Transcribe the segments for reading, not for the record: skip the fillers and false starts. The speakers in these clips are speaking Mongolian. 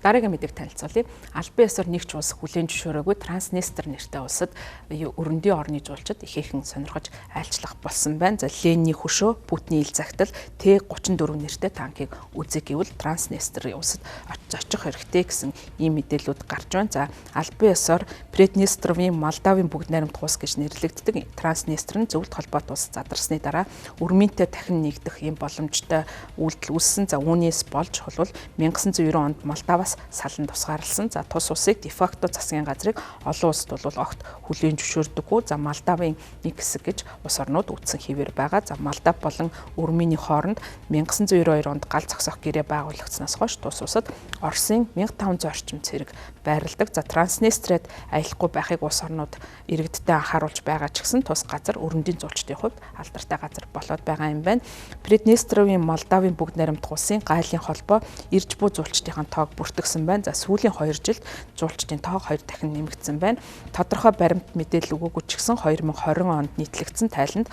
Дараагийн мэдээг танилцуулъя. Албан ёсоор нэгч улс хүлээн зөвшөөрөөгүй Транснистр нэртэй улсад өрөндийн орны жуулчид ихээхэн сонирхож айлчлах болсон байна. За Ленины хөшөө Путиний ил загтал Т-34 нэртэй танкийг үзэг гэвэл Транснистрийн улсад очих хэрэгтэй гэсэн ийм мэдээлүүд гарч байна. За албан ёсоор Приднестровын Молдавын бүгд найрамд улс гэж нэрлэгддэг Транснистр нь зөвлөлт холбоот улс задарсны дараа өрмөнтэй дахин нэгдэх ийм боломжтой үйлдэл үүссэн. За үүнээс болж бол 1990 онд Молдаваас салан тусгаарласан. За тус улсыг дефакто засгийн газрыг олон улсад бол огт хүлээн зөвшөөрдөггүй. За Молдавын нэг хэсэг гэж улс орнууд үтсэн хэвээр байгаа. За Молдав болон Өрмөний хооронд 1992 онд гал зогсоох гэрээ байгуулагдсанаас хойш тус улсад Оросын 1500 орчим цэрэг байрладаг. За Транснистрид аялахгүй байхыг улс орнууд иргэдтэй анхааруулж байгаа ч гэсэн тус газар өрөндийн зуулчдын хувьд алдартай газар болоод байгаа юм байна. Приднестровын Молдавын бүгд найрамдах улсын гайлын холбоо ирж буй зуулчдын тоог бүртгэсэн байна. За сүүлийн 2 жилд зуулчдын тоо 2 дахин нэмэгдсэн байна. Тодорхой баримт мэдээлэл өгөөгүй ч гэсэн 2020 онд нийтлэгдсэн тайланд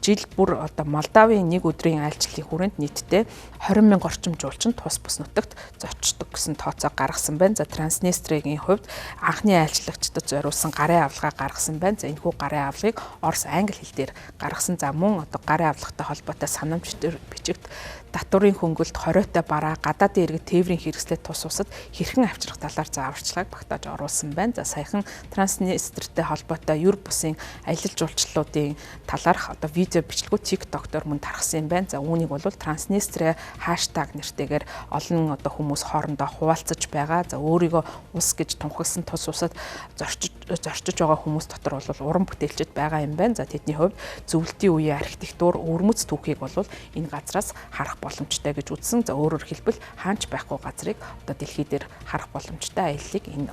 жил бүр Молдавын нэг өдрийн айлчлалын хүрээнд нийтдээ 20,000 орчим жуулчин тус бус нутагт зочдог гэсэн тооцоо гаргасан байна. За Транснистригийн хувьд анхны айлчлагчдад зориулсан гарын авлагаа гаргасан байна. За энэхүү гарын авлагыг Орос англи хэл дээр гаргасан. За мөн гарын авлагатай холбоотой санамж бичигт татврын хөнгөлөлт хориотой бараа гадаадын иргэд тээврийн хэрэгслээ тус усад хэрхэн авчрах талаар зааварчилгааг багтааж оруулсан байна. За саяхан Транснистртэй холбоотой юр бусын аялал жуулчлалуудын талаарх видео бичлэгүүд TikTok дээр мөн тархсан юм байна. За үүнийг бол Транснистри хаштаг нэртэйгээр олон хүмүүс хоорондоо хуваалцаж байгаа. За өөрийгөө улс гэж тунхагсан тус усад зорчиж байгаа хүмүүс дотор бол уран бүтээлчд байгаа юм байна. За тэдний хувьд зөвлөлтийн үеийн архитектур, өвөрмөц түүхийг бол энэ газраас харах боломжтой гэж үзсэн. За өөрөөр хэлбэл хаанч байхгүй газрыг дэлхий дээр харах боломжтой аяллыг энэ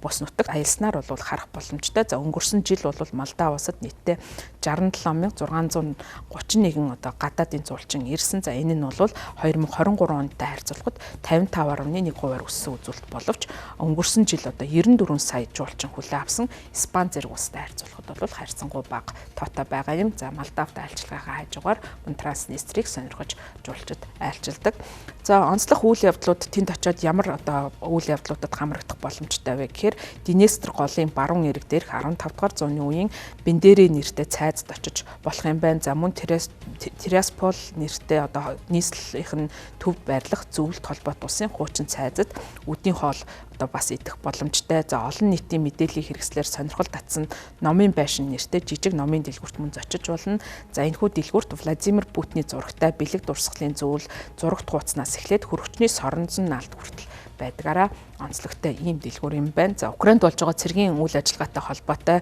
бус нутагт аялснаар бол харах боломжтой. За өнгөрсөн жил бол Молдав улсад нийтдээ 67631 гадаадын зуулчин ирсэн. За энэ нь бол 2023 ондтой харьцуулахад 55.1% өссөн үзүүлэлт боловч өнгөрсөн жил 94 сая жуулчин хүлээн авсан Испани зэрэг улстай харьцуулахад бол харьцангуй бага тоотой байгаа юм. За Молдавт айлчлагынхаа хажуугаар Транснистрийг сонирхож жуулчид айлчилдаг. За онцлог үйл явдлууд тэнд очиод ямар үйл явдлуудад хамрагдах боломжтой вэ гэхээр Днестр голын баруун эрэг дээрх 15 дугаар зууны үеийн Бендери нэртэй цайзад очиж болох юм байна. За мөн Тираспол нэртэй нийслэлийнх нь төвд байрлах зөвлөлт холбоот улсын хуучин цайзад үдийн хоол бас идэх боломжтой. За олон нийтийн мэдээллийн хэрэгслээр сонирхол татсан номын байшин нэртэй жижиг номын дэлгүүрт мөн зочиж болно. За энэхүү дэлгүүрт Владимир Путиний зурагтай бэлэг дурсгалын зөвлөл зурагт хуудаснаас эхлээд хөрөгчний соронзон наалт хүртэл байдгаараа онцлогтой ийм дэлгүүр юм байна. За Украинд болж байгаа цэргийн үйл ажиллагаатай холбоотой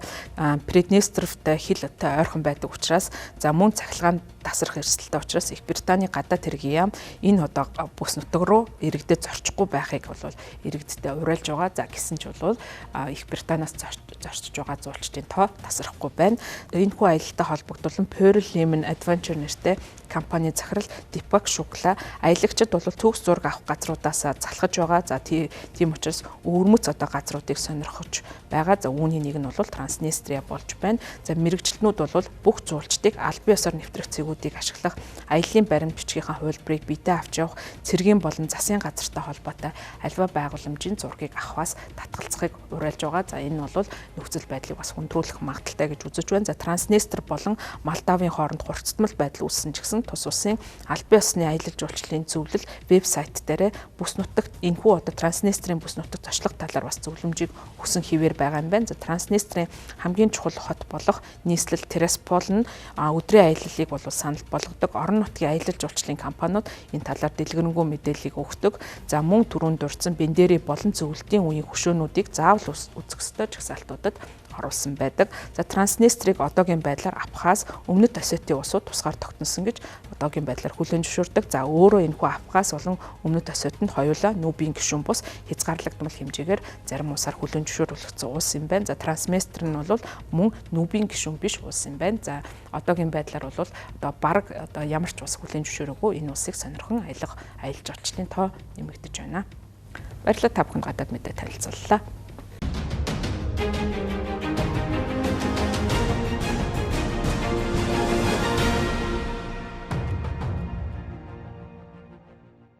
Приднестровтай хилтэй ойрхон байдаг учраас за мөн цахилгаан тасрах эрсдэлтэй учраас Их Британий гадаад хэргийн яам энэ бүс нутаг руу иргэдэд зорчихгүй байхыг бол иргэдтэй уриалж байгаа. За гэсэн ч бол Их Британаас зорчиж байгаа зуулчдын тоо тасрахгүй байна. Энэхүү аялалтай холбогдуулан Pearl Lemon Adventure нэртэй компани захирал Дипак Шукла аялагчид бол төгс зураг авах газруудаас залхаж байгаа. За тийм учраас өвөрмөц газруудыг сонирхож байгаа. За үүний нэг нь бол Транснистрия болж байна. За мэрэгчлэнүүд бол бүх зуулчдыг албан ёсоор нэвтрэх цэгүүдийг ашиглах, аяллаа баримт бичгийнхаа хувилбарыг биедээ авч явах, цэргийн болон засгийн газартай холбоотой альва байгууламжийн зургийг авахаас татгалзахыг уриалж байгаа. За энэ бол нөхцөл байдлыг бас хүндрүүлэх магадaltaй гэж үзэж байна. За Транснистр болон Молдавын хооронд хурцтмал байдал үүссэн ч гэсэн тус улсын албан ёсны аялал жуулчлалын зөвлөл вебсайт дээр бүс нутагт энэхүү Транснистрийн бүс нутагт очлох талаар бас зөвлөмжийг өгсөн хэвээр байгаа юм байна. За Транснистрийн хамгийн чухал хот болох нийслэл Тираспол нь өдрийн аяллалыг бол санал болгодог. Орон нутгийн аялал жуулчлалын компаниуд энэ талаар дэлгэрэнгүй мэдээллийг өгдөг. За мөн түрүүнд дурдсан Бендери болон зөвлөлтийн үеийн хөшөөнүүдийг заавал үзэх ёстой жагсаалтуудад оруулсан байдаг. За Транснистрийг одоогийн байдлаар Абхаз, Өмнөд Осетийн улсууд тусгаар тогтносон гэж одоогийн байдлаар хүлээн зөвшөөрдөг. За өөрөө энэхүү Абхаз болон Өмнөд Осетинд хоёулаа Нүбийн гишүүн бус хязгаарлагдмал хэмжээгээр зарим улсаар хүлээн зөвшөөрүүлэгдсэн улс юм байна. За Транснистр нь бол мөн Нүбийн гишүүн биш улс юм байна. За одоогийн байдлаар бол бараг ямар ч улс хүлээн зөвшөөрөөгүй энэ улсыг сонирхон аялал жуулчлалын тоо нэмэгдэж байна. Баярлалаа та бүхэнд гадаад мэдээ танилцууллаа.